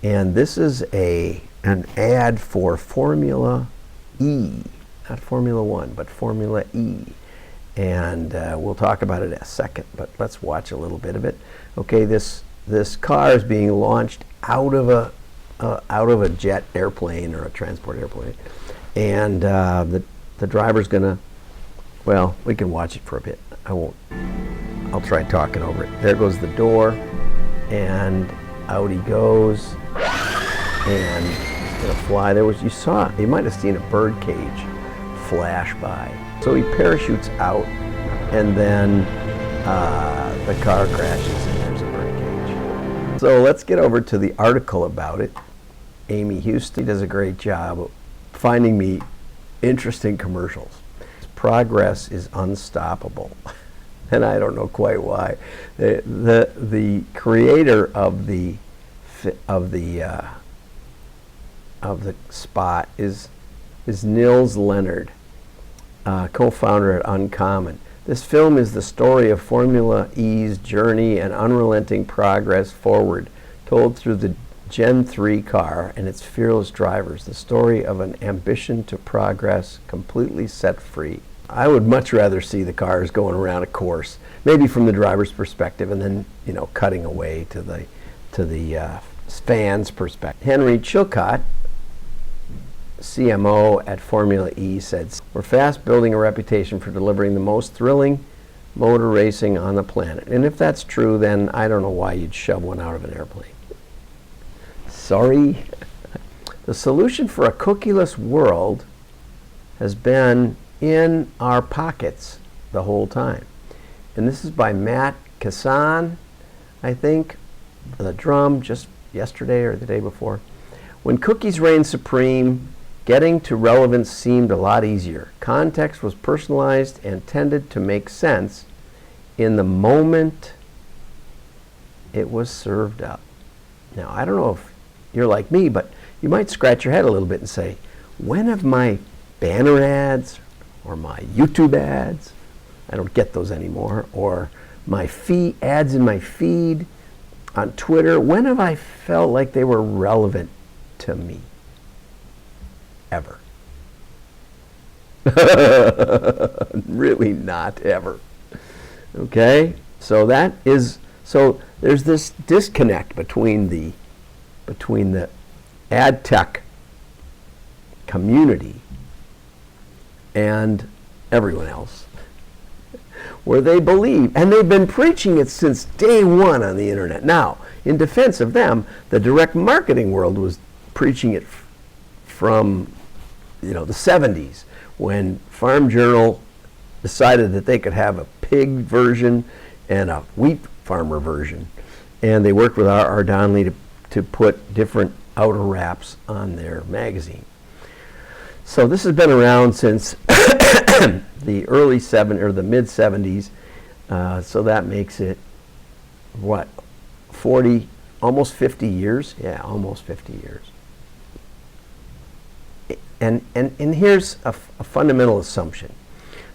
And this is an ad for Formula E, not Formula One, but Formula E. And we'll talk about it in a second, but let's watch a little bit of it. Okay, this car is being launched out of a jet airplane or a transport airplane, and the driver's gonna. Well, we can watch it for a bit. I won't. I'll try talking over it. There goes the door, and out he goes, and he's gonna fly. You might have seen a bird cage flash by. So he parachutes out, and then the car crashes, and there's a bird cage. So let's get over to the article about it. Amy Houston does a great job of finding me interesting commercials. Progress is unstoppable, and I don't know quite why. The creator of the spot is Nils Leonard, co-founder at Uncommon. This film is the story of Formula E's journey and unrelenting progress forward, told through the Gen 3 car and its fearless drivers. The story of an ambition to progress, completely set free. I would much rather see the cars going around a course, maybe from the driver's perspective, and then cutting away to the fans' perspective. Henry Chilcott, CMO at Formula E, said, "We're fast building a reputation for delivering the most thrilling motor racing on the planet." And if that's true, then I don't know why you'd shove one out of an airplane. Sorry. The solution for a cookieless world has been in our pockets the whole time. And this is by Matt Kassan, I think, the drum, just yesterday or the day before. When cookies reigned supreme, getting to relevance seemed a lot easier. Context was personalized and tended to make sense in the moment it was served up. Now, I don't know if you're like me, but you might scratch your head a little bit and say, when have my banner ads or my YouTube ads, I don't get those anymore, or my ads in my feed on Twitter, when have I felt like they were relevant to me? Ever. Really not ever. Okay? So there's this disconnect between the ad tech community and everyone else, where they believe, and they've been preaching it since day one on the internet. Now, in defense of them, the direct marketing world was preaching it from the 70s, when Farm Journal decided that they could have a pig version and a wheat farmer version, and they worked with R. Donnelly to put different outer wraps on their magazine. So this has been around since the early the mid 70s. So that makes it what, 40, almost 50 years? Yeah, almost 50 years. And here's a fundamental assumption.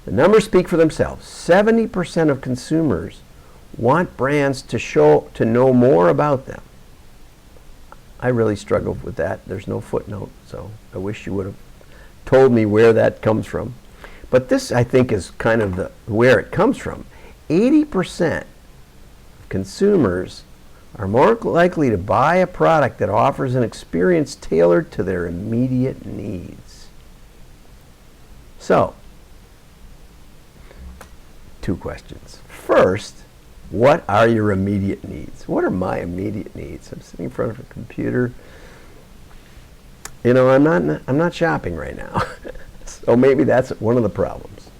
The numbers speak for themselves. 70% of consumers want brands to know more about them. I really struggled with that. There's no footnote, so I wish you would have told me where that comes from. But this, I think, is kind of where it comes from. 80% of consumers are more likely to buy a product that offers an experience tailored to their immediate needs. So, two questions. First, what are your immediate needs? What are my immediate needs? I'm sitting in front of a computer. I'm not shopping right now. So maybe that's one of the problems.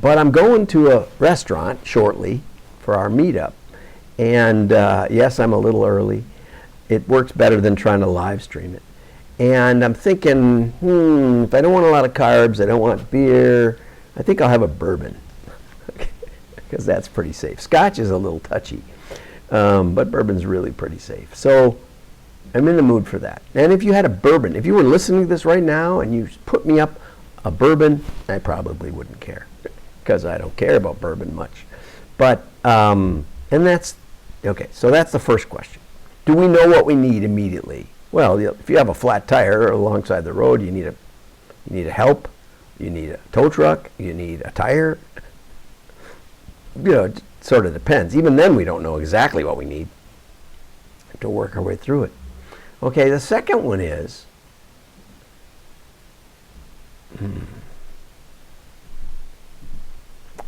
But I'm going to a restaurant shortly for our meetup. And yes, I'm a little early. It works better than trying to live stream it. And I'm thinking, if I don't want a lot of carbs, I don't want beer, I think I'll have a bourbon. Because that's pretty safe. Scotch is a little touchy, but bourbon's really pretty safe. So I'm in the mood for that. And if you had a bourbon, if you were listening to this right now and you put me up a bourbon, I probably wouldn't care, because I don't care about bourbon much. But, and that's, okay, so that's the first question. Do we know what we need immediately? Well, if you have a flat tire alongside the road, you need a help, you need a tow truck, you need a tire. It sort of depends. Even then, we don't know exactly what we need to work our way through it. Okay, the second one is,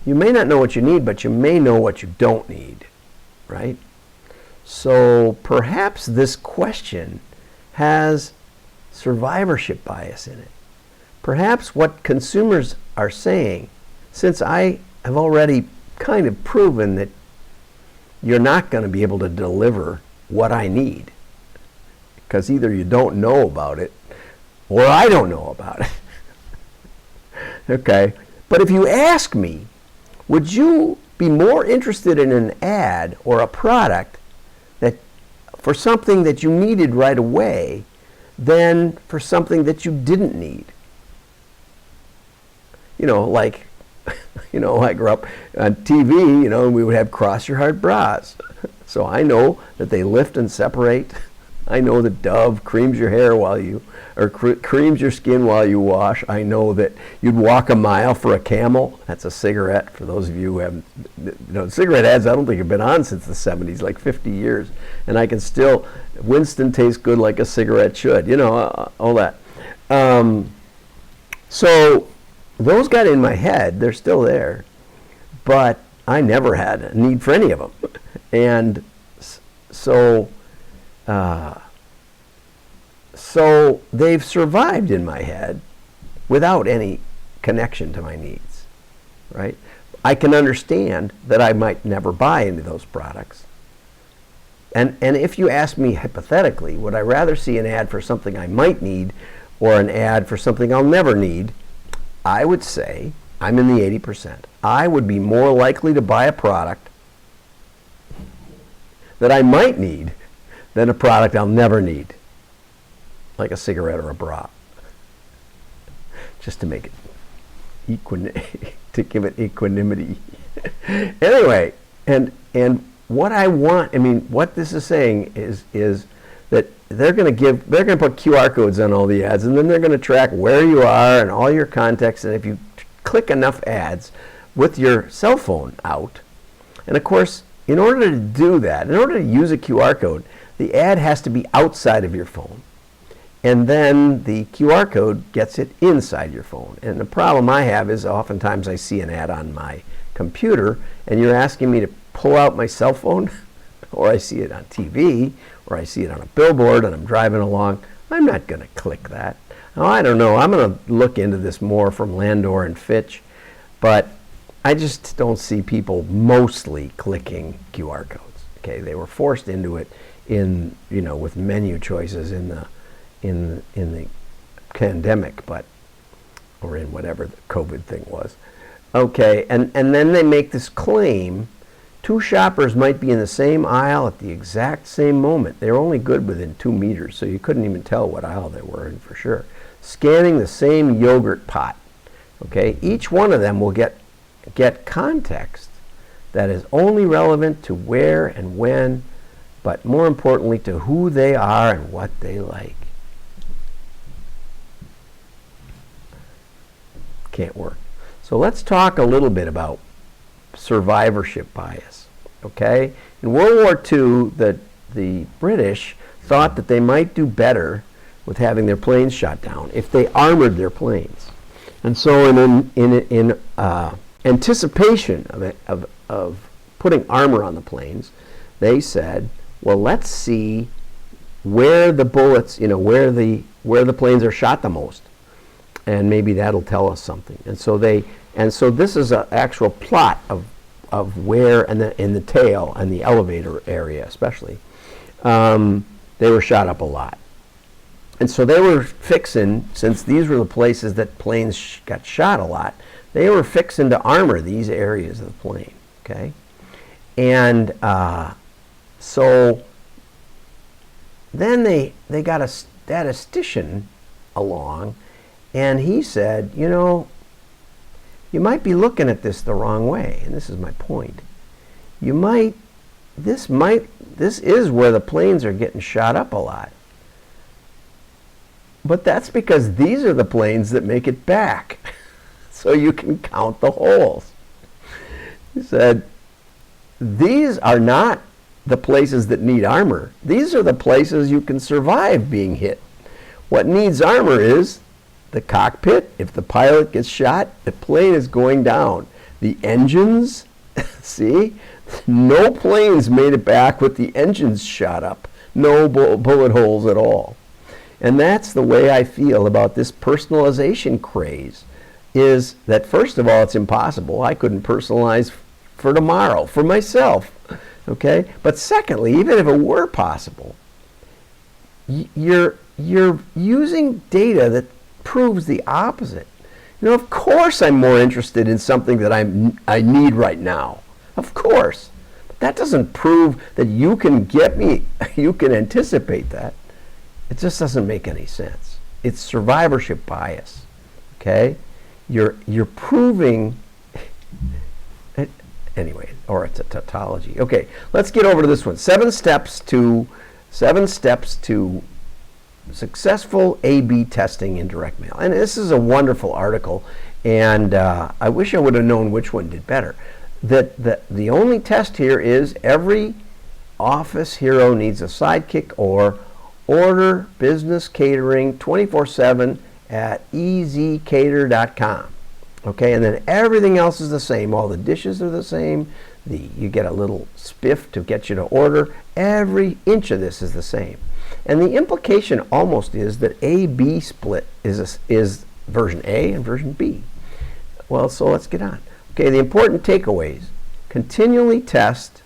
you may not know what you need, but you may know what you don't need, right? So perhaps this question has survivorship bias in it. Perhaps what consumers are saying, since I have already kind of proven that you're not going to be able to deliver what I need, because either you don't know about it or I don't know about it. Okay, but if you ask me, would you be more interested in an ad or a product that for something that you needed right away than for something that you didn't need? Like, I grew up on TV, and we would have cross your heart bras. So I know that they lift and separate. I know that Dove creams your hair creams your skin while you wash. I know that you'd walk a mile for a Camel. That's a cigarette, for those of you who haven't, cigarette ads I don't think have been on since the 70s, like 50 years. And I can still, Winston tastes good like a cigarette should, all that. So those got in my head. They're still there. But I never had a need for any of them. And so they've survived in my head without any connection to my needs, right? I can understand that I might never buy into those products. And if you ask me hypothetically, would I rather see an ad for something I might need or an ad for something I'll never need, I would say I'm in the 80%. I would be more likely to buy a product that I might need than a product I'll never need, like a cigarette or a bra, just to make it to give it equanimity. Anyway, and what I want, what this is saying is that they're going to put QR codes on all the ads, and then they're going to track where you are and all your contacts, and if you click enough ads with your cell phone out, and of course, in order to do that, in order to use a QR code, the ad has to be outside of your phone. And then the QR code gets it inside your phone. And the problem I have is oftentimes I see an ad on my computer and you're asking me to pull out my cell phone, or I see it on TV, or I see it on a billboard and I'm driving along. I'm not going to click that. Now, I don't know. I'm going to look into this more from Landor and Fitch, but I just don't see people mostly clicking QR codes. Okay, they were forced into it with menu choices in the pandemic, or in whatever the COVID thing was. Okay, and then they make this claim: two shoppers might be in the same aisle at the exact same moment. They're only good within 2 meters, so you couldn't even tell what aisle they were in for sure. Scanning the same yogurt pot. Okay, each one of them will get context that is only relevant to where and when, but more importantly to who they are and what they like. Can't work. So let's talk a little bit about survivorship bias. Okay, in World War II, the British thought that they might do better with having their planes shot down if they armored their planes, and so in anticipation of putting armor on the planes, they said, well, let's see where the bullets, where the planes are shot the most, and maybe that'll tell us something. And so this is an actual plot of where, in the tail and the elevator area especially, they were shot up a lot. And so they were fixing, since these were the places that planes got shot a lot, they were fixing to armor these areas of the plane, okay? And so then they got a statistician along, and he said, you might be looking at this the wrong way, and this is my point. You might this is where the planes are getting shot up a lot. But that's because these are the planes that make it back. So you can count the holes. He said, these are not the places that need armor. These are the places you can survive being hit. What needs armor is the cockpit. If the pilot gets shot, the plane is going down. The engines, see? No planes made it back with the engines shot up. No bullet holes at all. And that's the way I feel about this personalization craze, is that first of all, it's impossible. I couldn't personalize for tomorrow, for myself, okay? But secondly, even if it were possible, you're using data that proves the opposite. You know, of course I'm more interested in something that I need right now. Of course. But that doesn't prove that you can get me, you can anticipate that. It just doesn't make any sense. It's survivorship bias, okay? You're proving, anyway, or it's a tautology. Okay, let's get over to this one. 7 steps to successful A/B testing in direct mail. And this is a wonderful article, and I wish I would have known which one did better. The only test here is every office hero needs a sidekick, or order business catering 24/7 at ezcater.com. Okay, and then everything else is the same. All the dishes are the same. You get a little spiff to get you to order. Every inch of this is the same. And the implication almost is that A/B split is version A and version B. Well, so let's get on. Okay, the important takeaways. Continually test,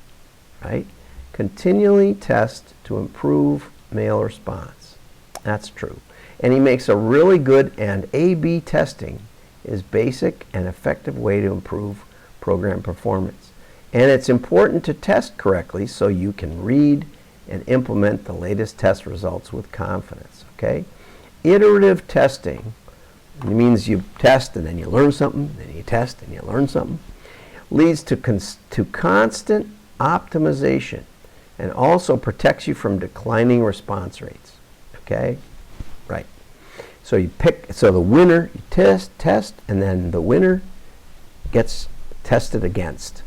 right? Continually test to improve mail response. That's true. And he makes a really good, and A/B testing is basic and effective way to improve program performance. And it's important to test correctly so you can read and implement the latest test results with confidence, okay? Iterative testing means you test and then you learn something, then you test and you learn something, leads to constant optimization, and also protects you from declining response rates, okay? Right. So the winner, you test, and then the winner gets tested against.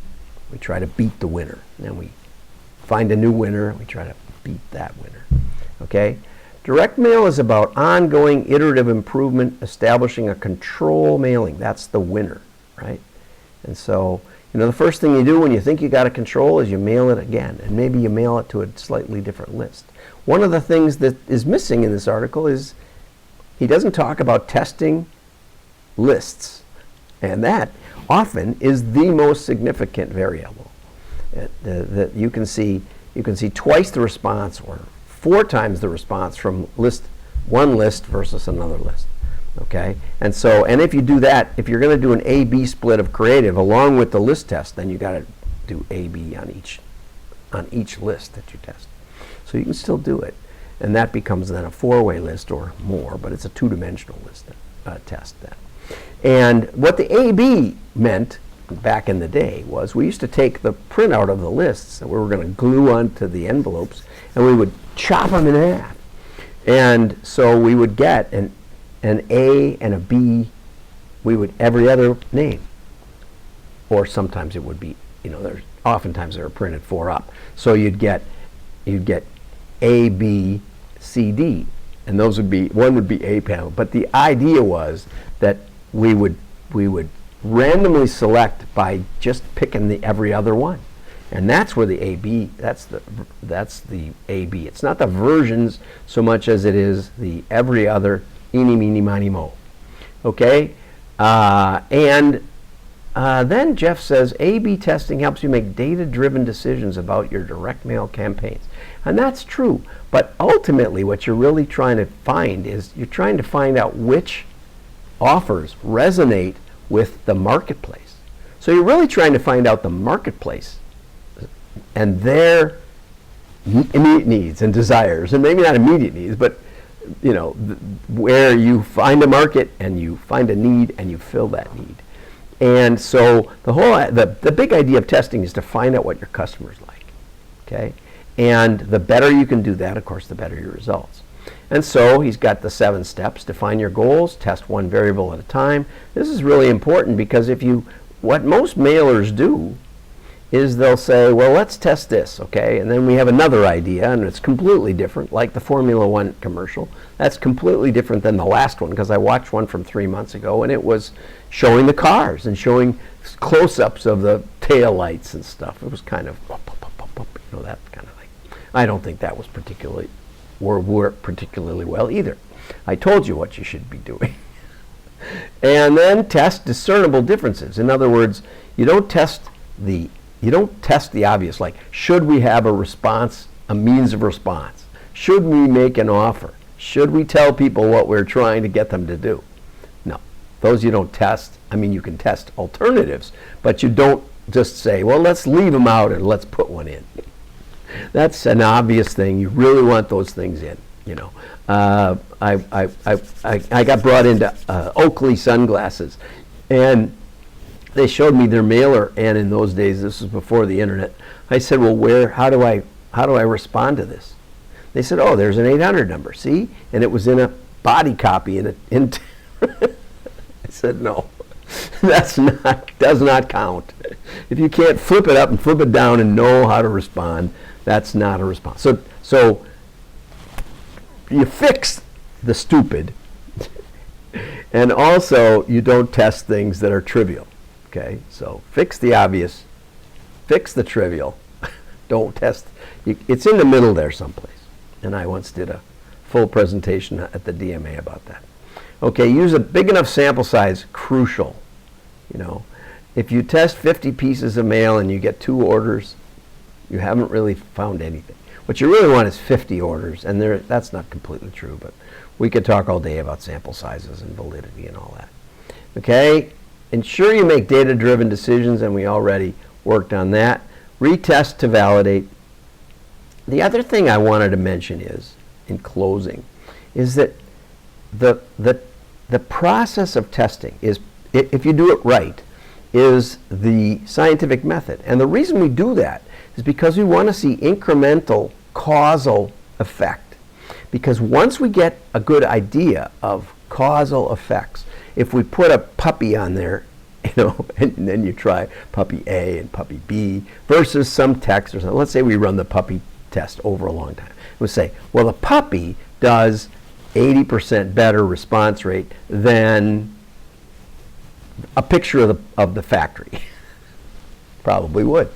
We try to beat the winner. And then we find a new winner, we try to beat that winner, okay? Direct mail is about ongoing iterative improvement, establishing a control mailing. That's the winner, right? And so, you know, the first thing you do when you think you got a control is you mail it again, and maybe you mail it to a slightly different list. One of the things that is missing in this article is he doesn't talk about testing lists, and that often is the most significant variable. That you can see twice the response or 4 times the response from one list versus another list. Okay, and if you do that, if you're going to do an A/B split of creative along with the list test, then you got to do A/B on each list that you test. So you can still do it, and that becomes then a 4-way list or more, but it's a 2-dimensional list test then. And what the A/B meant back in the day was we used to take the printout of the lists that we were going to glue onto the envelopes, and we would chop them in half, and so we would get an A and a B, we would every other name, or sometimes it would be, you know, oftentimes they were printed 4 up, so you'd get A, B, C, D, and those would be, one would be A panel, but the idea was that we would randomly select by just picking the every other one, and that's where the A/B, that's the A/B. It's not the versions so much as it is the every other, eeny, meeny, miny, mo. Okay, then Jeff says A/B testing helps you make data-driven decisions about your direct mail campaigns, and that's true. But ultimately, what you're really trying to find is you're trying to find out which offers resonate with the marketplace. So you're really trying to find out the marketplace and their immediate needs and desires, and maybe not immediate needs, but you know, where you find a market and you find a need and you fill that need. And so the big idea of testing is to find out what your customers like. okay? And the better you can do that, of course, the better your results. And so he's got the 7 steps. Define your goals, test one variable at a time. This is really important because what most mailers do is they'll say, well, let's test this, okay? And then we have another idea, and it's completely different, like the Formula One commercial. That's completely different than the last one, because I watched one from 3 months ago, and it was showing the cars and showing close-ups of the tail lights and stuff. It was kind of, that kind of thing. I don't think that was worked particularly well either. I told you what you should be doing. And then test discernible differences. In other words, you don't test the obvious, like should we have a response, a means of response? Should we make an offer? Should we tell people what we're trying to get them to do? No, those you don't test. I mean, you can test alternatives, but you don't just say, well, let's leave them out and let's put one in. That's an obvious thing. You really want those things in, you know. I got brought into Oakley sunglasses, and they showed me their mailer, and in those days, this was before the internet. I said, well, how do I respond to this? They said, oh, there's an 800 number, see? And it was in a body copy. I said, no, does not count. If you can't flip it up and flip it down and know how to respond, that's not a response. So you fix the stupid, and also you don't test things that are trivial. Okay, so fix the obvious, fix the trivial, don't test. It's in the middle there someplace. And I once did a full presentation at the DMA about that. Okay, use a big enough sample size, crucial. You know, if you test 50 pieces of mail and you get 2 orders, you haven't really found anything. What you really want is 50 orders, and that's not completely true, but we could talk all day about sample sizes and validity and all that. Okay? Ensure you make data-driven decisions, and we already worked on that. Retest to validate. The other thing I wanted to mention is, in closing, is that the process of testing is, if you do it right, is the scientific method. And the reason we do that is because we want to see incremental causal effect. Because once we get a good idea of causal effects, if we put a puppy on there, you know, and then you try puppy A and puppy B versus some text or something. Let's say we run the puppy test over a long time. We'll say, well, the puppy does 80% better response rate than a picture of the factory. Probably would.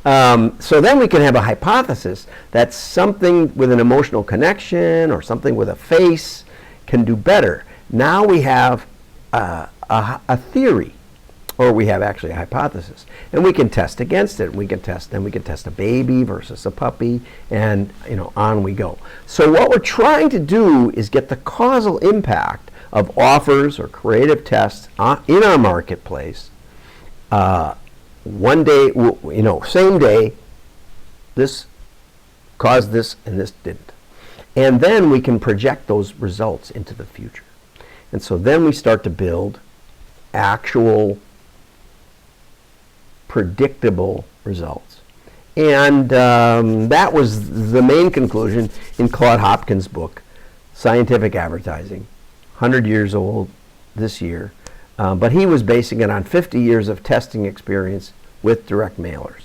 So then we can have a hypothesis that something with an emotional connection or something with a face can do better. Now we have a theory, or we have actually a hypothesis, and we can test against it. We can test a baby versus a puppy, and on we go. So what we're trying to do is get the causal impact of offers or creative tests in our marketplace. One day, same day, this caused this and this didn't. And then we can project those results into the future. And so then we start to build actual predictable results. And that was the main conclusion in Claude Hopkins' book, Scientific Advertising, 100 years old this year. But he was basing it on 50 years of testing experience with direct mailers.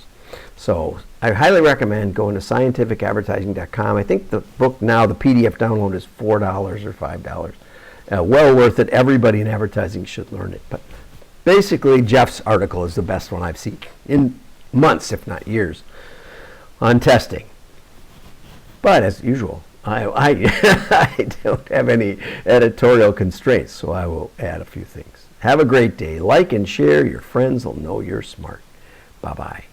So I highly recommend going to scientificadvertising.com. I think the book now, the PDF download is $4 or $5. Well worth it. Everybody in advertising should learn it. But basically, Jeff's article is the best one I've seen in months, if not years, on testing. But as usual, I don't have any editorial constraints, so I will add a few things. Have a great day. Like and share. Your friends will know you're smart. Bye-bye.